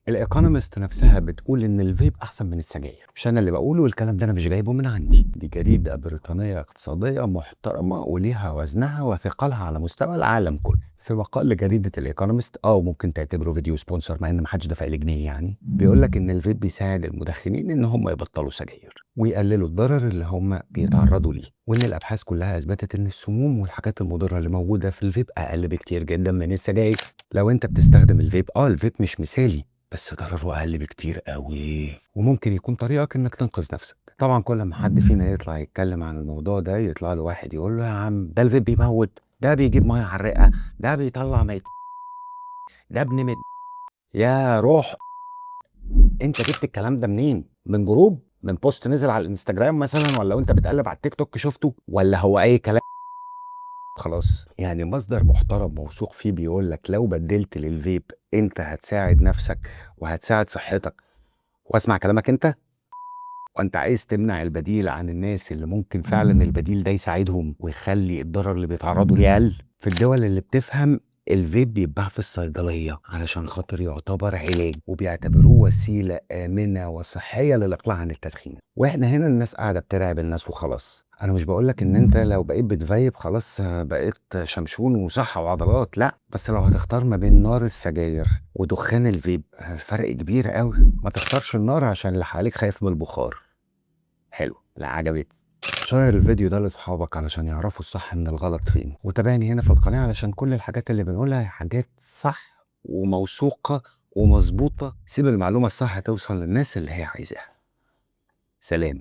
الايكونومست نفسها بتقول ان الفيب احسن من السجاير. مش انا اللي بقوله، والكلام ده انا مش جايبه من عندي، دي جريده بريطانيه اقتصاديه محترمه وليها وزنها وثقلها على مستوى العالم كله. في مقال لجريده الايكونومست ممكن تعتبره فيديو سبونسر مع ان محدش دافع لي جنيه، يعني بيقول لك ان الفيب بيساعد المدخنين ان هم يبطلوا سجاير ويقللوا الضرر اللي هم بيتعرضوا ليه، وان الابحاث كلها اثبتت ان السموم والحاجات المضره اللي موجوده في الفيب اقل بكتير جدا من السجاير. لو انت بتستخدم الفيب الفيب مش مثالي، بس ضرره اقل بكتير قوي، وممكن يكون طريقك انك تنقذ نفسك. طبعا كل ما حد فينا يطلع يتكلم عن الموضوع ده يطلع له واحد يقول له يا عم ده الفيب بيموت، ده بيجيب ميه على الرئه، ده بيطلع ميت، ده ابن يا روح. انت جبت الكلام ده منين؟ من جروب؟ من بوست نزل على الانستجرام مثلا؟ ولا انت بتقلب على التيك توك شفته؟ ولا هو اي كلام خلاص؟ يعني مصدر محترم موثوق فيه بيقول لك لو بدلت للفيب انت هتساعد نفسك وهتساعد صحتك، واسمع كلامك انت، وانت عايز تمنع البديل عن الناس اللي ممكن فعلا البديل ده يساعدهم ويخلي الضرر اللي بيتعرضوا ليه اقل. في الدول اللي بتفهم الفيب بيتباع في الصيدليه علشان خاطر يعتبر علاج، وبيعتبروه وسيله امنه وصحيه للاقلاع عن التدخين. واحنا هنا الناس قاعده بترعب الناس وخلاص. انا مش بقولك ان انت لو بقيت بتفيب خلاص بقيت شمشون وصحه وعضلات، لا، بس لو هتختار ما بين نار السجاير ودخان الفيب فرق كبير قوي. ما تختارش النار عشان اللي حواليك خايف من البخار. حلو، لا عجبت. شير الفيديو ده لاصحابك علشان يعرفوا الصح من الغلط فين، وتابعني هنا في القناة علشان كل الحاجات اللي بنقولها حاجات صح وموثوقة ومظبوطة. سيب المعلومة الصح توصل للناس اللي هي عايزاها. سلام.